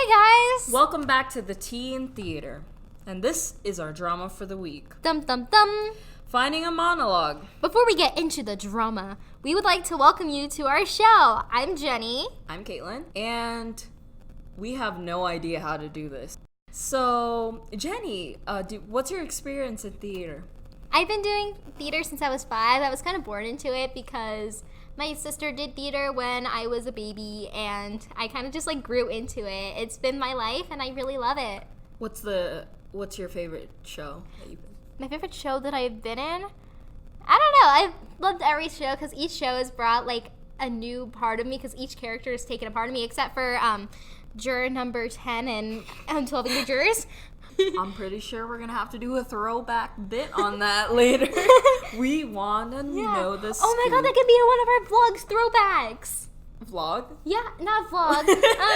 guys! Welcome back to the Tea in Theater. And this is our drama for the week. Dum dum dum! Finding a monologue. Before we get into the drama, we would like to welcome you to our show. I'm Jenny. I'm Kaitlyne. And we have no idea how to do this. So, Jenny, what's your experience in theater? I've been doing theater since I was 5. I was kind of born into it because my sister did theater when I was a baby, and I kind of just grew into it. It's been my life, and I really love it. What's your favorite show that you've been in? My favorite show that I've been in? I don't know. I've loved every show because each show has brought a new part of me because each character has taken a part of me, except for juror number 10 and 12 Angry Jurors. I'm pretty sure we're going to have to do a throwback bit on that later. We want to know the scoop. Oh my god, that could be one of our vlogs, throwbacks. Vlog? Yeah, not vlog.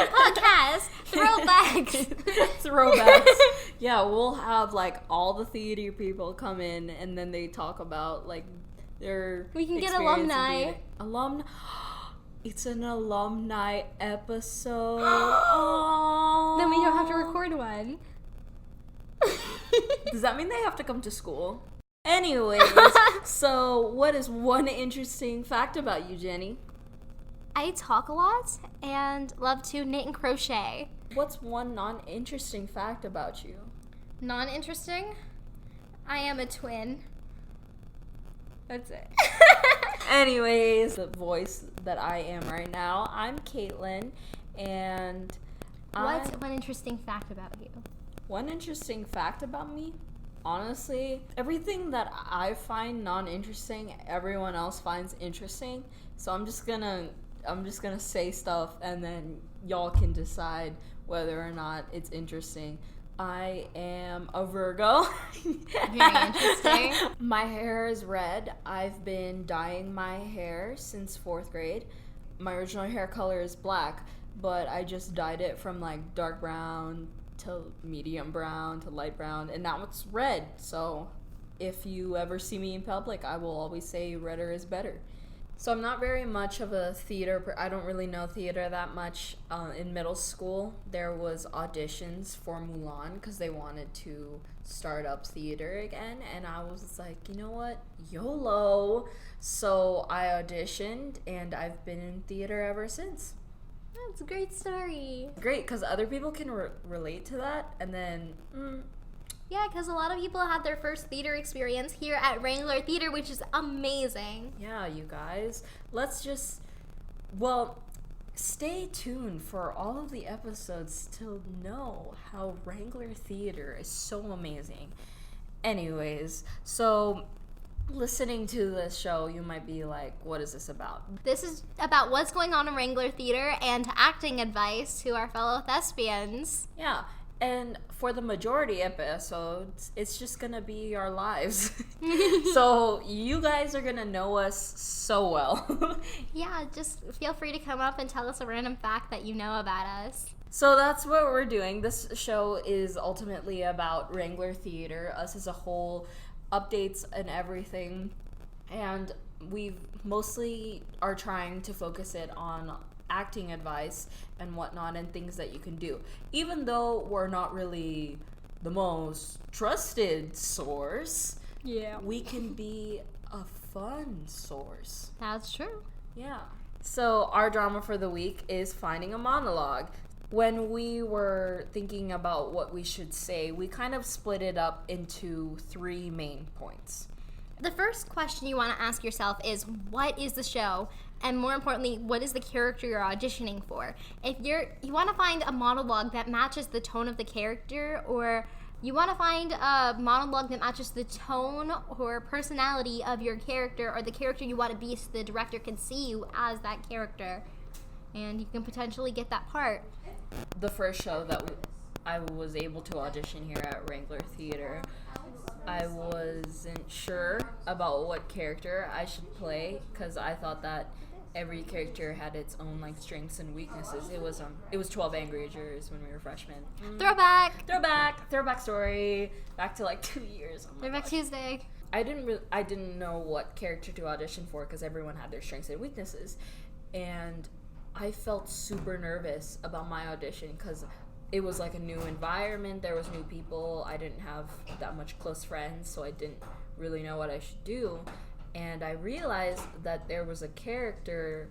Podcast. Throwbacks. Throwbacks. Yeah, we'll have all the theater people come in and then they talk about their We can get experience in alumni. theater. It's an alumni episode. Oh. Then we don't have to record one. Does that mean they have to come to school? Anyways, so what is one interesting fact about you, Jenny? I talk a lot and love to knit and crochet. What's one non-interesting fact about you? Non-interesting? I am a twin. That's it. Anyways, the voice that I am right now, I'm Kaitlyne, and What's one interesting fact about you? One interesting fact about me? Honestly, everything that I find non-interesting, everyone else finds interesting. So I'm just gonna say stuff and then y'all can decide whether or not it's interesting. I am a Virgo. Very interesting. My hair is red. I've been dyeing my hair since 4th grade. My original hair color is black, but I just dyed it from dark brown to medium brown to light brown, and now it's red. So if you ever see me in public, I will always say redder is better. So I'm not very much of a theater I don't really know theater that much. In middle school, there was auditions for Mulan because they wanted to start up theater again, and I was like, you know what, YOLO. So I auditioned, and I've been in theater ever since. That's a great story. Great, because other people can relate to that, and then Yeah, because a lot of people had their first theater experience here at Wrangler Theater, which is amazing. Yeah, you guys, stay tuned for all of the episodes to know how Wrangler Theater is so amazing. Anyways, so listening to this show, you might be like, what is this about? This is about what's going on in Wrangler Theater and acting advice to our fellow thespians. Yeah, and for the majority episodes, it's just gonna be our lives. So you guys are gonna know us so well. Yeah, just feel free to come up and tell us a random fact that you know about us. So that's what we're doing. This show is ultimately about Wrangler Theater, us as a whole, updates and everything, and we mostly are trying to focus it on acting advice and whatnot and things that you can do, even though we're not really the most trusted source. Yeah, we can be a fun source. That's true. Yeah. So our drama for the week is finding a monologue. When we were thinking about what we should say, we kind of split it up into 3 main points. The first question you want to ask yourself is, what is the show? And more importantly, what is the character you're auditioning for? If you want to find a monologue that matches the tone of the character, or you want to find a monologue that matches the tone or personality of your character or the character you want to be so the director can see you as that character, and you can potentially get that part. The first show that I was able to audition here at Wrangler Theater, I wasn't sure about what character I should play because I thought that every character had its own strengths and weaknesses. It was 12 Angry Jurors when we were freshmen. Throwback story back to 2 years. Oh my Throwback gosh. Tuesday. I didn't know what character to audition for because everyone had their strengths and weaknesses, and I felt super nervous about my audition because it was like a new environment. There was new people. I didn't have that much close friends, so I didn't really know what I should do. And I realized that there was a character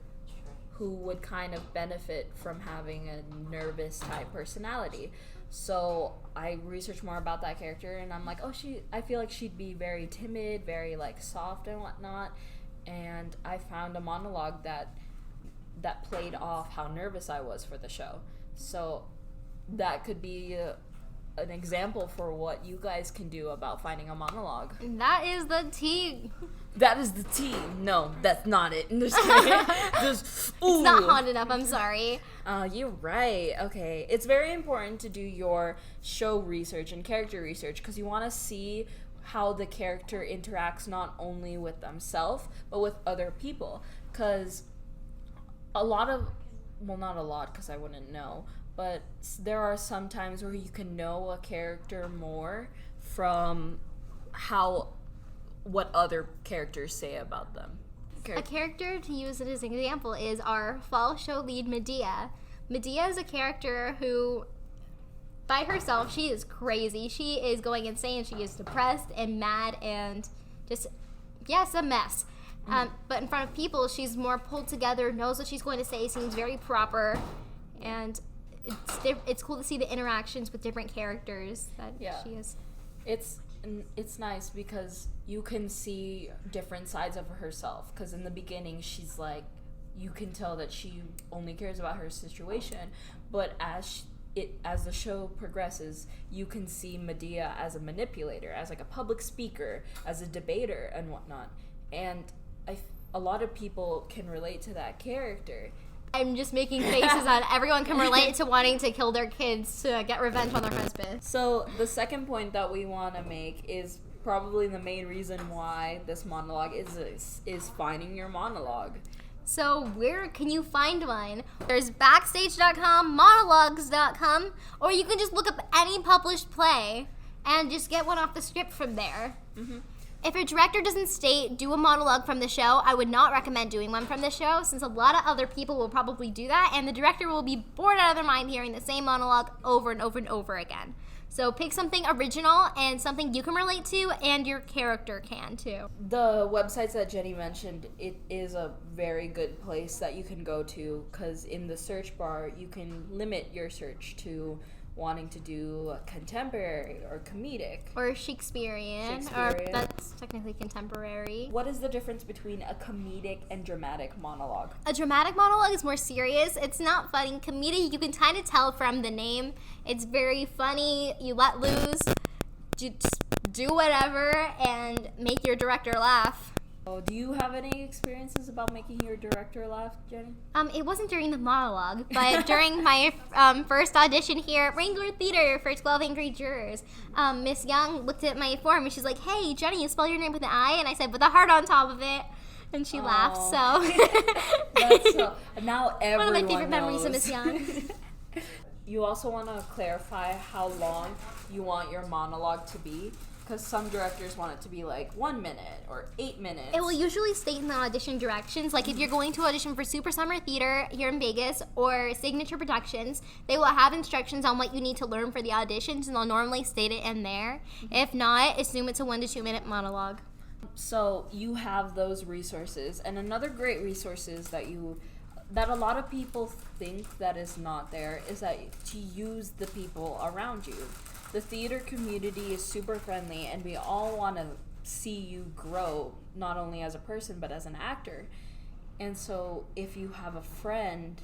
who would kind of benefit from having a nervous type personality. So I researched more about that character, and I'm like, oh, I feel like she'd be very timid, very like soft and whatnot. And I found a monologue that played off how nervous I was for the show. So that could be an example for what you guys can do about finding a monologue. That is the tea. That is the tea. No, that's not it. Just kidding. It's not hot enough, I'm sorry. You're right. Okay. It's very important to do your show research and character research because you want to see how the character interacts not only with themselves, but with other people. Because a lot of, well, not a lot because I wouldn't know, but there are some times where you can know a character more from what other characters say about them. A character to use as an example is our fall show lead, Medea. Medea is a character who, by herself, she is crazy. She is going insane. She is depressed and mad and just, yes, a mess. But in front of people, she's more pulled together, knows what she's going to say, seems very proper, and it's cool to see the interactions with different characters that she is. It's nice because you can see different sides of herself. Because in the beginning, she's like, you can tell that she only cares about her situation. But as the show progresses, you can see Medea as a manipulator, as like a public speaker, as a debater and whatnot. And a lot of people can relate to that character. I'm just making faces on everyone can relate to wanting to kill their kids to get revenge on their husband. So the second point that we want to make is probably the main reason why this monologue is finding your monologue. So where can you find one? There's backstage.com, monologues.com, or you can just look up any published play and just get one off the script from there. Mm-hmm. If your director doesn't state, do a monologue from the show, I would not recommend doing one from the show, since a lot of other people will probably do that, and the director will be bored out of their mind hearing the same monologue over and over and over again. So pick something original and something you can relate to and your character can too. The websites that Jenny mentioned, it is a very good place that you can go to, because in the search bar, you can limit your search to wanting to do contemporary or comedic. Or Shakespearean. Or that's technically contemporary. What is the difference between a comedic and dramatic monologue? A dramatic monologue is more serious. It's not funny. Comedic, you can kind of tell from the name. It's very funny. You let loose. Just do whatever and make your director laugh. Oh, do you have any experiences about making your director laugh, Jenny? It wasn't during the monologue, but during my first audition here at Wrangler Theater for 12 Angry Jurors, Miss Young looked at my form and she's like, "Hey, Jenny, you spell your name with an I?" And I said, "With a heart on top of it." And she laughed, so. That's so. Now everyone One of my favorite knows. memories of Miss Young. You also want to clarify how long you want your monologue to be. Because some directors want it to be like 1 minute or 8 minutes. It will usually state in the audition directions, like if you're going to audition for Super Summer Theater here in Vegas or Signature Productions, they will have instructions on what you need to learn for the auditions, and they'll normally state it in there. If not, assume it's a 1 to 2 minute monologue. So you have those resources, and another great resources that a lot of people think that is not there is that to use the people around you. The theater community is super friendly, and we all want to see you grow, not only as a person, but as an actor. And so if you have a friend,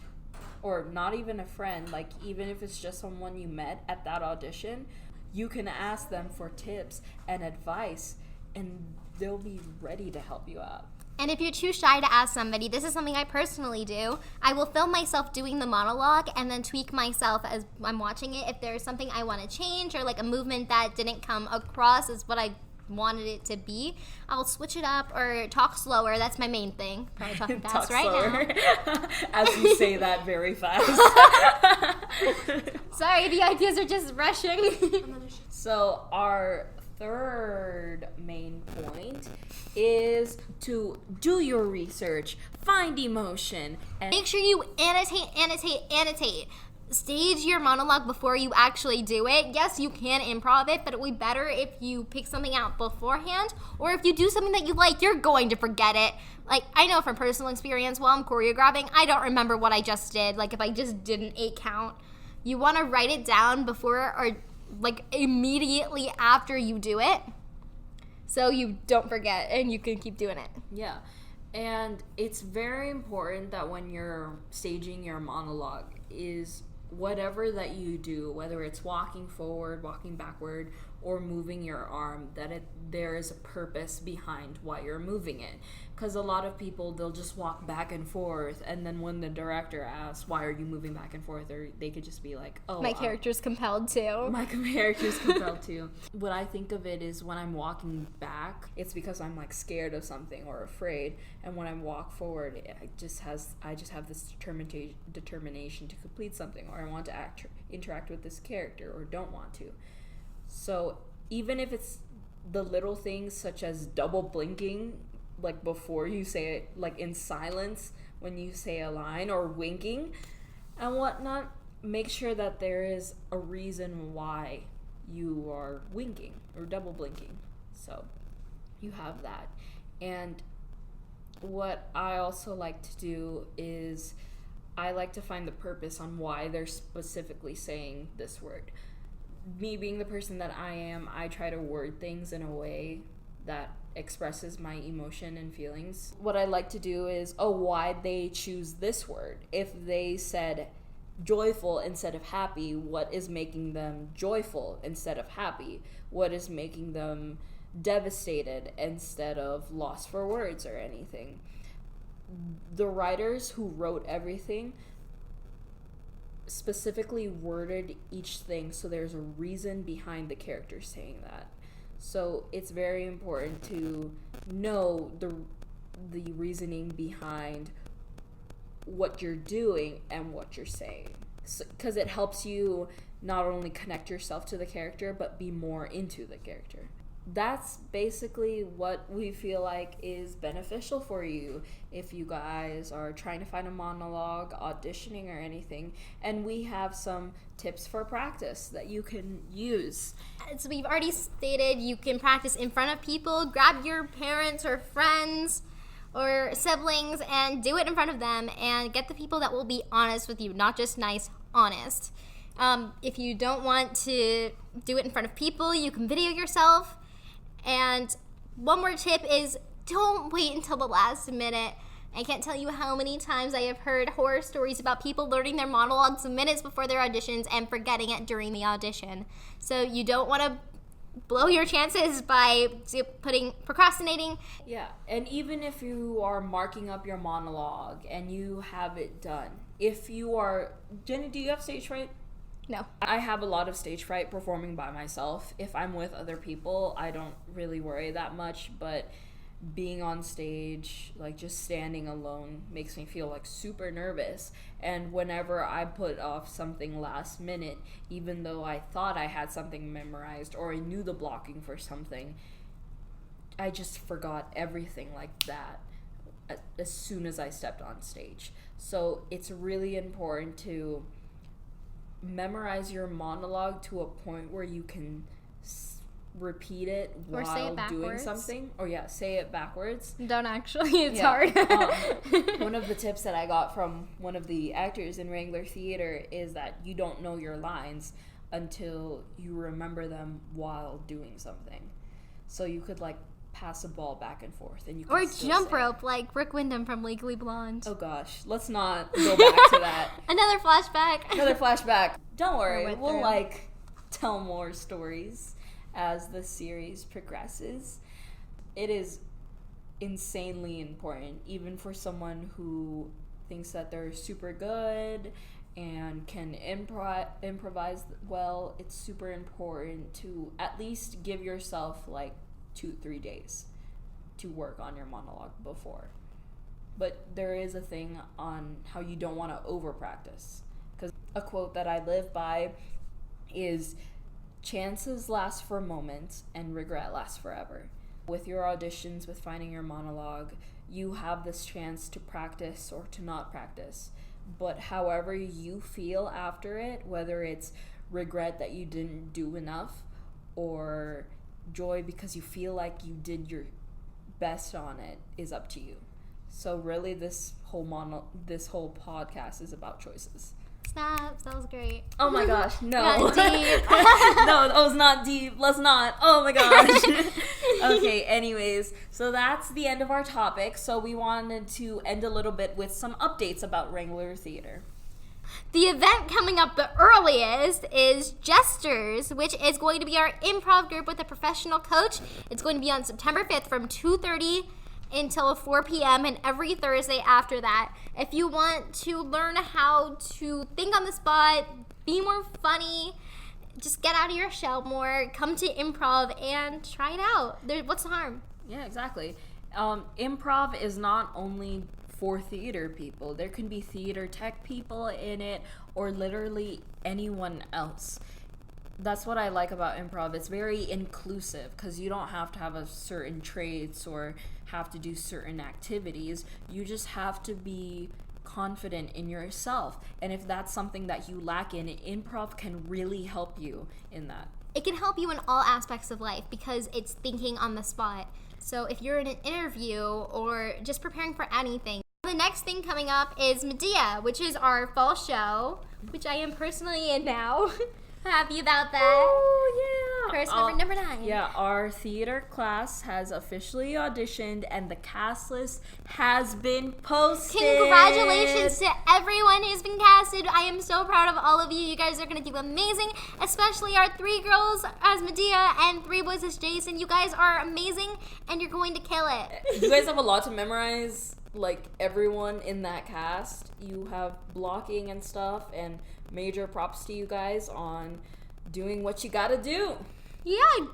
or not even a friend, like even if it's just someone you met at that audition, you can ask them for tips and advice, and they'll be ready to help you out. And if you're too shy to ask somebody, this is something I personally do. I will film myself doing the monologue and then tweak myself as I'm watching it. If there's something I want to change or like a movement that didn't come across as what I wanted it to be, I'll switch it up or talk slower. That's my main thing. Probably talking fast right now. As you say that very fast. Sorry, the ideas are just rushing. So our third main point is to do your research, find emotion, and make sure you annotate. stage your monologue before you actually do it. Yes, you can improv it, but it would be better if you pick something out beforehand, or if you do something that you like, you're going to forget it. Like, I know from personal experience, while I'm choreographing, I don't remember what I just did. Like, if I just did an 8 count, you want to write it down before or like immediately after you do it, so you don't forget and you can keep doing it. Yeah. And it's very important that when you're staging your monologue is whatever that you do, whether it's walking forward, walking backward, or moving your arm, that there is a purpose behind why you're moving it. Because a lot of people, they'll just walk back and forth, and then when the director asks, why are you moving back and forth, or they could just be like, oh, my character's compelled to. My character's compelled to. What I think of it is when I'm walking back, it's because I'm like scared of something or afraid, and when I walk forward, I just have this determination to complete something, or I want to interact with this character, or don't want to. So even if it's the little things such as double blinking, like before you say it, like in silence when you say a line, or winking and whatnot, make sure that there is a reason why you are winking or double blinking. So you have that. And what I also like to do is I like to find the purpose on why they're specifically saying this word. Me being the person that I am, I try to word things in a way that expresses my emotion and feelings. What I like to do is, why'd they choose this word? If they said joyful instead of happy, what is making them joyful instead of happy? What is making them devastated instead of lost for words or anything? The writers who wrote everything specifically worded each thing so there's a reason behind the character saying that. So it's very important to know the reasoning behind what you're doing and what you're saying, because it helps you not only connect yourself to the character but be more into the character. That's basically what we feel like is beneficial for you if you guys are trying to find a monologue, auditioning, or anything. And we have some tips for practice that you can use. So we've already stated you can practice in front of people. Grab your parents or friends or siblings and do it in front of them, and get the people that will be honest with you, not just nice, honest. If you don't want to do it in front of people, you can video yourself. And one more tip is don't wait until the last minute. I can't tell you how many times I have heard horror stories about people learning their monologues minutes before their auditions and forgetting it during the audition. So you don't want to blow your chances by procrastinating. Yeah, and even if you are marking up your monologue and you have it done, if you are... Jenny, do you have stage fright? No. I have a lot of stage fright performing by myself. If I'm with other people, I don't really worry that much, but being on stage, like just standing alone, makes me feel like super nervous. And whenever I put off something last minute, even though I thought I had something memorized or I knew the blocking for something, I just forgot everything like that as soon as I stepped on stage. So it's really important to memorize your monologue to a point where you can repeat it while doing something. Or say it backwards. Don't actually, it's hard. One of the tips that I got from one of the actors in Wrangler Theater is that you don't know your lines until you remember them while doing something. So you could like pass a ball back and forth, and you can jump rope like Rick Wyndham from Legally Blonde. Oh gosh, let's not go back to that. Another flashback. Don't worry, we'll tell more stories as the series progresses. It is insanely important, even for someone who thinks that they're super good and can improvise well. It's super important to at least give yourself 2-3 days to work on your monologue before. But there is a thing on how you don't want to over practice, because a quote that I live by is, chances last for moments and regret lasts forever. With your auditions, with finding your monologue, you have this chance to practice or to not practice. but however you feel after it, whether it's regret that you didn't do enough or joy because you feel like you did your best on it, is up to you. So really this whole podcast is about choices. Snaps, that was great. Oh my gosh, no. Got deep. No, that was not deep. Let's not. Oh my gosh. Okay, anyways, so that's the end of our topic. So we wanted to end a little bit with some updates about Wrangler Theater. The event coming up the earliest is Jesters, which is going to be our improv group with a professional coach. It's going to be on September 5th from 2:30 until 4 p.m. and every Thursday after that. If you want to learn how to think on the spot, be more funny, just get out of your shell more, come to improv and try it out. What's the harm? Yeah, exactly. Improv is not only for theater people. There can be theater tech people in it, or literally anyone else. That's what I like about improv. It's very inclusive because you don't have to have a certain traits or have to do certain activities. You just have to be confident in yourself. And if that's something that you lack in, improv can really help you in that. It can help you in all aspects of life because it's thinking on the spot. So if you're in an interview or just preparing for anything. The next thing coming up is Medea, which is our fall show, which I am personally in now. Happy about that. Oh, yeah. Person number 9. Yeah, our theater class has officially auditioned and the cast list has been posted. Congratulations to everyone who's been casted. I am so proud of all of you. You guys are going to do amazing, especially our 3 girls as Medea and 3 boys as Jason. You guys are amazing and you're going to kill it. You guys have a lot to memorize, like everyone in that cast. You have blocking and stuff, and major props to you guys on doing what you gotta do. Yeah,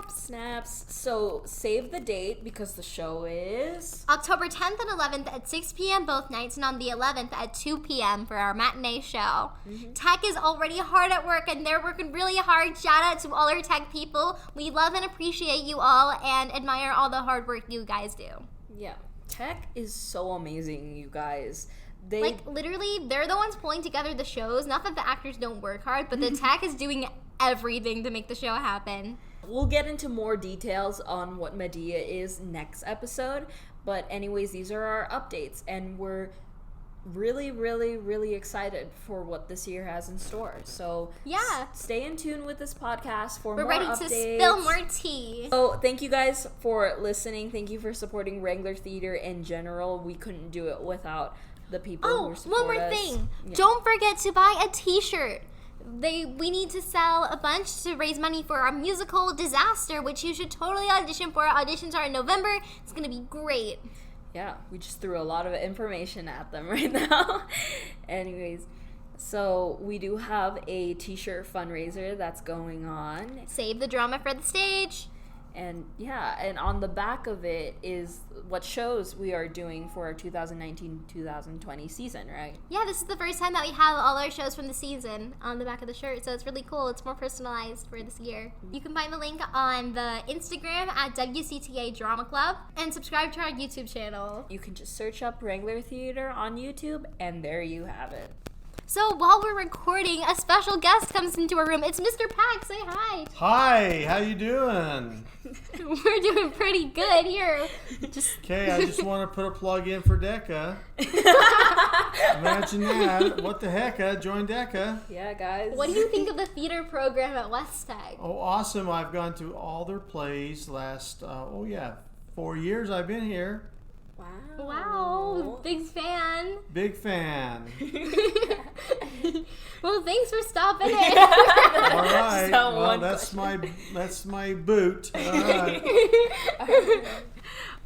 snaps. So save the date because the show is October 10th and 11th at 6 p.m. both nights, and on the 11th at 2 p.m. for our matinee show. Tech is already hard at work and they're working really hard. Shout out to all our tech people. We love and appreciate you all and admire all the hard work you guys do. Yeah, tech is so amazing, you guys. Literally, they're the ones pulling together the shows. Not that the actors don't work hard, but the tech is doing everything to make the show happen. We'll get into more details on what Medea is next episode. But anyways, these are our updates. And we're really, really, really excited for what this year has in store. So yeah, stay in tune with this podcast for we're more updates. We're ready to spill more tea. So thank you guys for listening. Thank you for supporting Wrangler Theater in general. We couldn't do it without the people who support us. One more thing. Yeah. Don't forget to buy a t-shirt. We need to sell a bunch to raise money for our musical Disaster, which you should totally audition for. Auditions are in November. It's going to be great. Yeah, we just threw a lot of information at them right now. Anyways, so we do have a t-shirt fundraiser that's going on. Save the drama for the stage. And yeah, and on the back of it is what shows we are doing for our 2019-2020 season, right? Yeah, this is the first time that we have all our shows from the season on the back of the shirt, so it's really cool. It's more personalized for this year. You can find the link on the Instagram at WCTA Drama Club and subscribe to our YouTube channel. You can just search up Wrangler Theater on YouTube and there you have it. So while we're recording, a special guest comes into our room. It's Mr. Pack. Say hi. Hi, how you doing? We're doing pretty good here. Okay, I just want to put a plug in for DECA. Imagine that. What the heck? Join DECA. Yeah, guys. What do you think of the theater program at West Tech? Oh, awesome. I've gone to all their plays last, 4 years I've been here. Wow. Big fan. Big fan. Well, thanks for stopping in. All right. Well, that's my boot.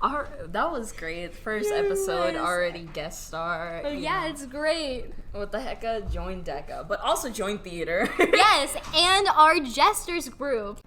All right. That was great. First episode, already guest star. Yeah, it's great. What the heck? Join DECA, but also join theater. Yes, and our Jesters group.